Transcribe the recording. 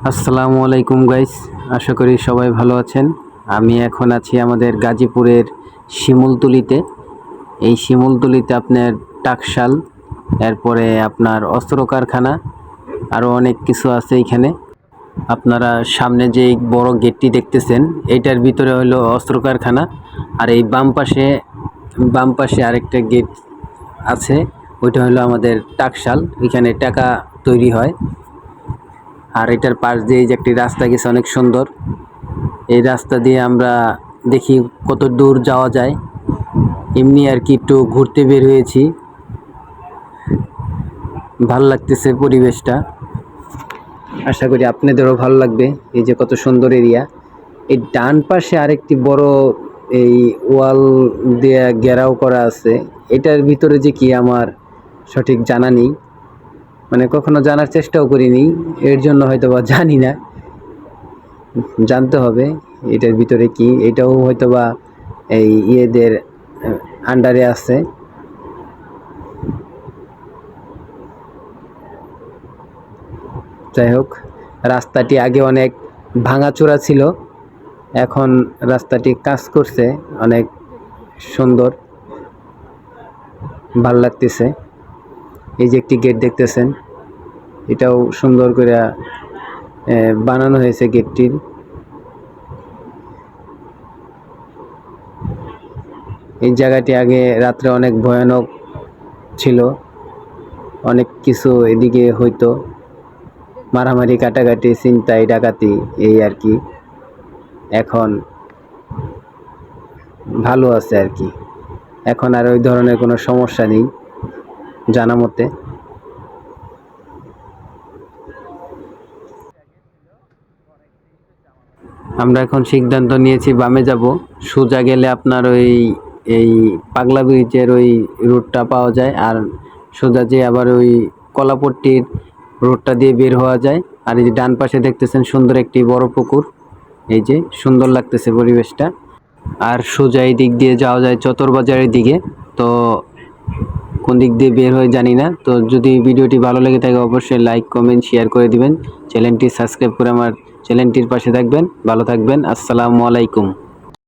আসসালামু আলাইকুম গাইস, আশা করি সবাই ভালো আছেন। আমি এখন আছি আমাদের গাজীপুরের শিমুলতলিতে। এই শিমুলতলিতে আপনার টাকশাল, এরপরে আপনার অস্ত্র কারখানা, আরও অনেক কিছু আছে এইখানে। আপনারা সামনে যে বড় গেটটি দেখতেছেন, এইটার ভিতরে হলো অস্ত্র কারখানা। আর এই বাম পাশে আরেকটা গেট আছে, ওইটা হলো আমাদের টাকশাল, এখানে টাকা তৈরি হয়। আর এটার পাশ দিয়ে যে একটি রাস্তা গেছে, অনেক সুন্দর। এই রাস্তা দিয়ে আমরা দেখি কত দূর যাওয়া যায়। এমনি আর কি একটু ঘুরতে বের হয়েছি, ভাল লাগতেছে পরিবেশটা। আশা করি আপনাদেরও ভালো লাগবে। এই যে কত সুন্দর এরিয়া। এই ডান পাশে আরেকটি বড় এই ওয়াল দিয়ে ঘেরাও করা আছে। এটার ভিতরে যে কি আমার সঠিক জানা নেই, মানে কখনো জানার চেষ্টাও করিনি, এর জন্য হয়তো বা জানি না, জানতে হবে এটার ভিতরে কি। এটাও হয়তো বা এই ইয়েদের আন্ডারে আছে। যাই হোক, রাস্তাটি আগে অনেক ভাঙাচোরা ছিল, এখন রাস্তাটি কাজ করছে, অনেক সুন্দর, ভাল লাগতেছে। এই যে একটি গেট দেখতেছেন, এটাও সুন্দর করে বানানো হয়েছে গেটটির। এই জায়গাটি আগে রাত্রে অনেক ভয়ানক ছিল, অনেক কিছু এদিকে হইতো, মারামারি, কাটাকাটি, ছিনতাই, ডাকাতি, এই আর কি। এখন ভালো আছে আর কি, এখন আর ওই ধরনের কোনো সমস্যা নেই জানা মতে। আমরা এখন সিদ্ধান্ত নিয়েছি বামে যাব। সোজা গেলে আপনার এই পাগলা ব্রিজের ওই রুটটা পাওয়া যায়, আর সোজা যে আবার ওই কলাপট্টির রোডটা দিয়ে বের হওয়া যায়। আর এই যে ডান পাশে দেখতেছেন সুন্দর একটি বড় পুকুর, এই যে সুন্দর লাগতেছে পরিবেশটা। আর সোজা এই দিক দিয়ে যাওয়া যায় চতর বাজারের দিকে। তো কোন দিক দিয়ে বের হয়ে জানি না। তো যদি ভিডিওটি ভালো লেগে থাকে অবশ্যই লাইক, কমেন্ট, শেয়ার করে দিবেন। চ্যানেলটি সাবস্ক্রাইব করে আমার চ্যানেলটির পাশে থাকবেন। ভালো থাকবেন। আসসালামু আলাইকুম।